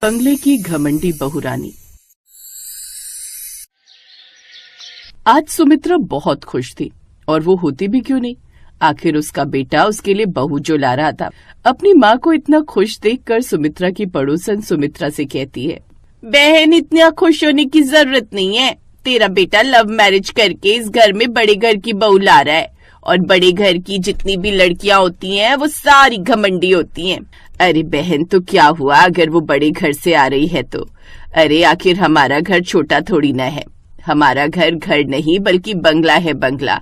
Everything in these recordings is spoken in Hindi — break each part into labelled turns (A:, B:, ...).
A: बंगले की घमंडी बहुरानी। आज सुमित्रा बहुत खुश थी, और वो होती भी क्यों नहीं। आखिर उसका बेटा उसके लिए बहू जो ला रहा था। अपनी माँ को इतना खुश देखकर सुमित्रा की पड़ोसन सुमित्रा से कहती है, बहन इतना खुश होने की जरूरत नहीं है। तेरा बेटा लव मैरिज करके इस घर में बड़े घर की बहू ला रहा है, और बड़े घर की जितनी भी लड़कियां होती हैं वो सारी घमंडी होती हैं। अरे बहन तो क्या हुआ अगर वो बड़े घर से आ रही है तो। अरे आखिर हमारा घर छोटा थोड़ी ना है। हमारा घर घर नहीं बल्कि बंगला है, बंगला।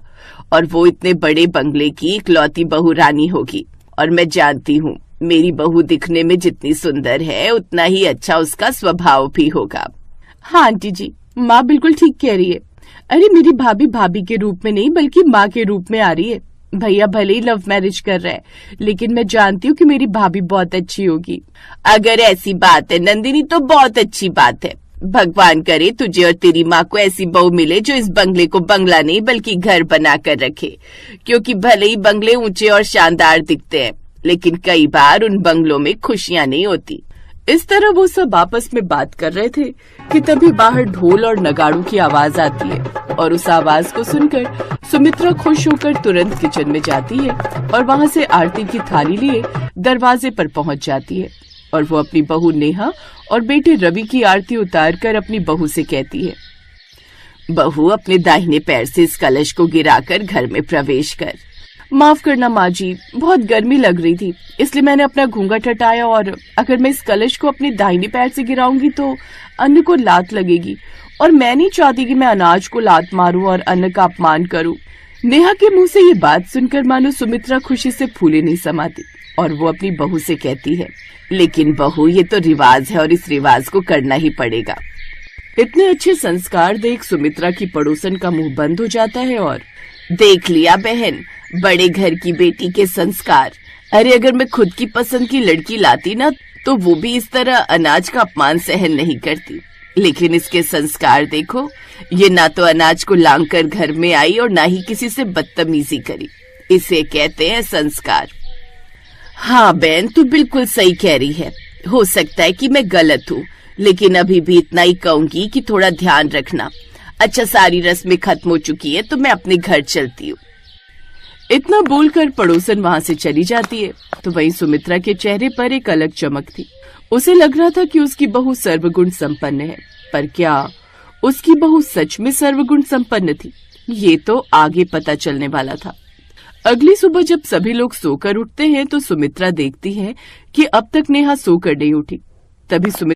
A: और वो इतने बड़े बंगले की इकलौती बहू रानी होगी। और मैं जानती हूँ मेरी बहू दिखने में जितनी सुंदर है उतना ही अच्छा उसका स्वभाव भी होगा। हाँ आंटी जी, माँ बिल्कुल ठीक कह रही है। अरे मेरी भाभी भाभी के रूप में नहीं बल्कि माँ के रूप में आ रही है। भैया भले ही लव मैरिज कर रहा है, लेकिन मैं जानती हूँ कि मेरी भाभी बहुत अच्छी होगी। अगर ऐसी बात है नंदिनी तो बहुत अच्छी बात है। भगवान करे तुझे और तेरी माँ को ऐसी बहू मिले जो इस बंगले को बंगला नहीं बल्कि घर बना कर रखे। क्योंकि भले ही बंगले ऊंचे और शानदार दिखते हैं, लेकिन कई बार उन बंगलों में खुशियां नहीं होती। इस तरह वो सब आपस में बात कर रहे थे कि तभी बाहर ढोल और नगाड़ों की आवाज आती है, और उस आवाज को सुनकर सुमित्रा खुश होकर तुरंत किचन में जाती है और वहाँ से आरती की थाली लिए दरवाजे पर पहुँच जाती है। और वो अपनी बहू नेहा और बेटे रवि की आरती उतारकर अपनी बहू से कहती है, बहू अपने दाहिने पैर से इस कलश को गिराकर घर में प्रवेश कर। माफ करना माँ जी, बहुत गर्मी लग रही थी इसलिए मैंने अपना घूंघट हटाया, और अगर मैं इस कलश को अपने दाहिने पैर से गिराऊंगी तो अन्न को लात लगेगी, और मैं नहीं चाहती कि मैं अनाज को लात मारूं और अन्न का अपमान करूं। नेहा के मुंह से ये बात सुनकर मानो सुमित्रा खुशी से फूले नहीं समाती, और वो अपनी बहू से कहती है, लेकिन बहू ये तो रिवाज है और इस रिवाज को करना ही पड़ेगा। इतने अच्छे संस्कार देख सुमित्रा की पड़ोसन का मुंह बंद हो जाता है। और देख लिया बहन, बड़े घर की बेटी के संस्कार। अरे अगर मैं खुद की पसंद की लड़की लाती ना तो वो भी इस तरह अनाज का अपमान सहन नहीं करती, लेकिन इसके संस्कार देखो। ये ना तो अनाज को लांग कर घर में आई और ना ही किसी से बदतमीजी करी। इसे कहते हैं संस्कार। हाँ बहन तू बिल्कुल सही कह रही है। हो सकता है कि मैं गलत हूँ, लेकिन अभी भी इतना ही कहूंगी कि थोड़ा ध्यान रखना। अच्छा सारी रस्में खत्म हो चुकी है तो मैं अपने घर चलती हूँ। इतना बोलकर पड़ोसन वहाँ से चली जाती है, तो वहीं सुमित्रा के चेहरे पर एक अलग चमक थी। उसे लग रहा था कि उसकी बहू सर्वगुण संपन्न है, पर क्या उसकी बहू सच में सर्वगुण संपन्न थी? ये तो आगे पता चलने वाला था। अगली सुबह जब सभी लोग सोकर उठते हैं तो सुमित्रा देखती है कि अब तक नेहा सोकर नहीं उठी। तभी सुमित्रा